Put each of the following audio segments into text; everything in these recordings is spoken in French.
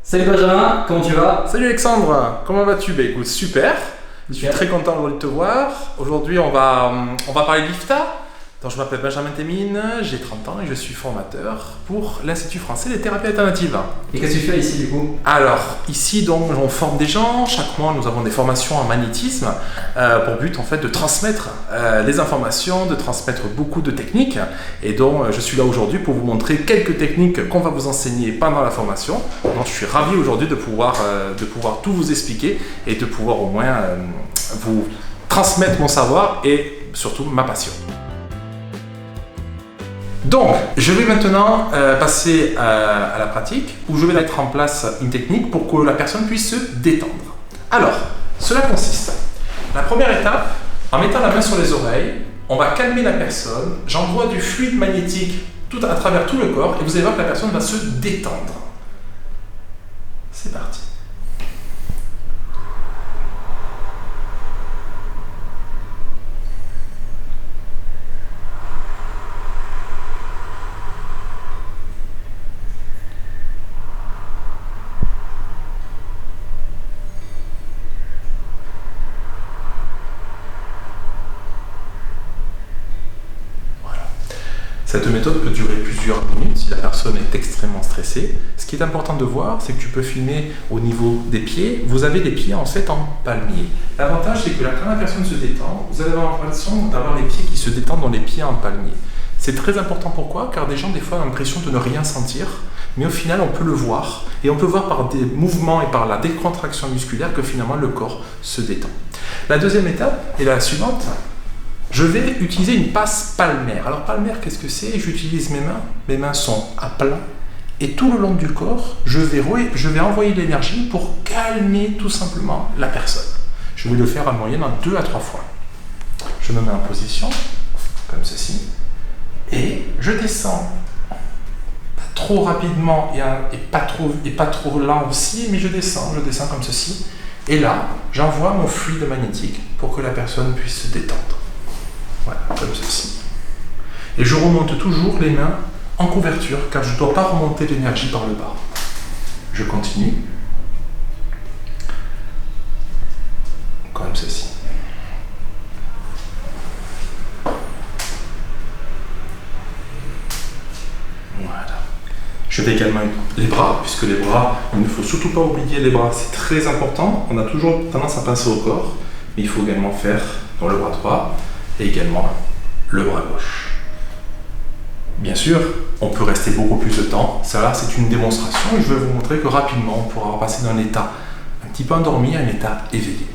Salut Benjamin, comment tu vas? Salut Alexandre, comment vas-tu? Écoute, super. Je suis très content aujourd'hui de te voir. Aujourd'hui, on va parler de l'IFTA. Donc, je m'appelle Benjamin Témine, j'ai 30 ans et je suis formateur pour l'Institut français des thérapies alternatives. Et qu'est-ce que tu fais ici du coup? Alors, ici, donc, on forme des gens. Chaque mois, nous avons des formations en magnétisme pour but, en fait, de transmettre les informations, de transmettre beaucoup de techniques. Et donc, je suis là aujourd'hui pour vous montrer quelques techniques qu'on va vous enseigner pendant la formation. Donc, je suis ravi aujourd'hui de pouvoir tout vous expliquer et de pouvoir au moins vous transmettre mon savoir et surtout ma passion. Donc, je vais maintenant passer à la pratique où je vais mettre en place une technique pour que la personne puisse se détendre. Alors, cela consiste. La première étape, en mettant la main sur les oreilles, on va calmer la personne, j'envoie du fluide magnétique à travers tout le corps et vous allez voir que la personne va se détendre. C'est parti. Cette méthode peut durer plusieurs minutes si la personne est extrêmement stressée. Ce qui est important de voir, c'est que tu peux filmer au niveau des pieds. Vous avez les pieds en fait en palmier. L'avantage, c'est que quand la personne se détend, vous allez avoir l'impression d'avoir les pieds qui se détendent dans les pieds en palmier. C'est très important, pourquoi? Car des gens, des fois, ont l'impression de ne rien sentir, mais au final, on peut le voir. Et on peut voir par des mouvements et par la décontraction musculaire que finalement, le corps se détend. La deuxième étape est la suivante. Je vais utiliser une passe palmaire. Alors palmaire, qu'est-ce que c'est? J'utilise mes mains. Mes mains sont à plat. Et tout le long du corps, je vais envoyer de l'énergie pour calmer tout simplement la personne. Je vais le faire en moyenne en 2 à 3 fois. Je me mets en position, comme ceci. Et je descends. Pas trop rapidement et pas trop lent aussi, mais je descends comme ceci. Et là, j'envoie mon fluide magnétique pour que la personne puisse se détendre. Voilà, comme ceci. Et je remonte toujours les mains en couverture, car je ne dois pas remonter l'énergie par le bas. Je continue. Comme ceci. Voilà. Je vais également les bras, puisque les bras, il ne faut surtout pas oublier les bras, c'est très important. On a toujours tendance à penser au corps, mais il faut également faire dans le bras droit, et également le bras gauche. Bien sûr, on peut rester beaucoup plus de temps. Ça là, c'est une démonstration et je vais vous montrer que rapidement, on pourra passer d'un état un petit peu endormi à un état éveillé.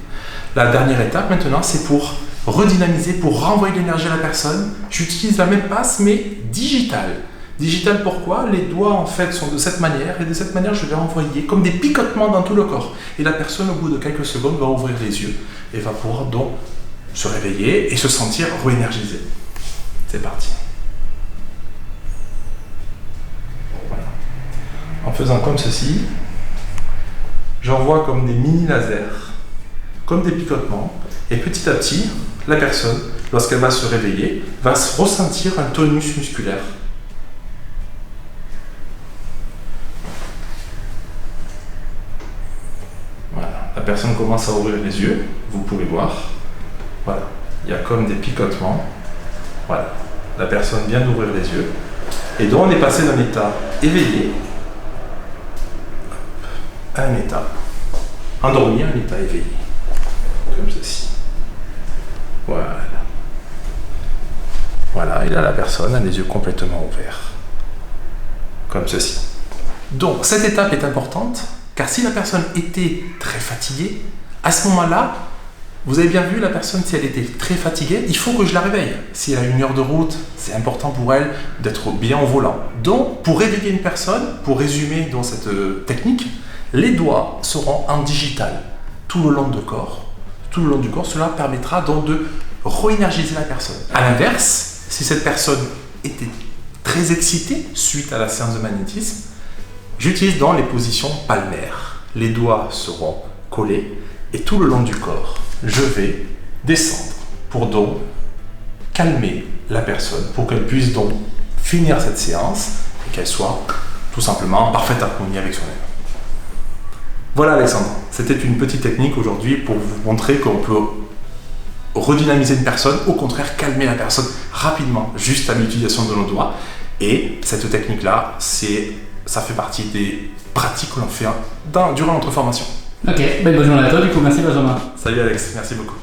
La dernière étape maintenant, c'est pour redynamiser, pour renvoyer de l'énergie à la personne. J'utilise la même passe, mais digitale. Digitale pourquoi? Les doigts en fait sont de cette manière et de cette manière, je vais envoyer comme des picotements dans tout le corps. Et la personne, au bout de quelques secondes, va ouvrir les yeux et va pouvoir donc se réveiller et se sentir réénergisé. C'est parti. Voilà. En faisant comme ceci, j'envoie comme des mini lasers, comme des picotements, et petit à petit, la personne, lorsqu'elle va se réveiller, va se ressentir un tonus musculaire. Voilà. La personne commence à ouvrir les yeux, vous pouvez voir. Voilà, il y a comme des picotements. Voilà, la personne vient d'ouvrir les yeux. Et donc on est passé d'un état éveillé à un état endormi, à un état éveillé. Comme ceci. Voilà. Voilà, et là la personne a les yeux complètement ouverts. Comme ceci. Donc cette étape est importante, car si la personne était très fatiguée, à ce moment-là, vous avez bien vu la personne, si elle était très fatiguée, il faut que je la réveille. Si elle a 1 heure de route, c'est important pour elle d'être bien au volant. Donc, pour réveiller une personne, pour résumer dans cette technique, les doigts seront en digital tout le long du corps. Tout le long du corps, cela permettra donc de réénergiser la personne. A l'inverse, si cette personne était très excitée suite à la séance de magnétisme, j'utilise donc les positions palmaires. Les doigts seront collés et tout le long du corps, je vais descendre pour donc calmer la personne, pour qu'elle puisse donc finir cette séance et qu'elle soit tout simplement en parfaite harmonie avec soi-même. Voilà Alexandre, c'était une petite technique aujourd'hui pour vous montrer qu'on peut redynamiser une personne, au contraire calmer la personne rapidement, juste à l'utilisation de nos doigts. Et cette technique-là, ça fait partie des pratiques que l'on fait durant notre formation. Ok, bonne journée à toi du coup, merci Benjamin. Salut Alex, merci beaucoup.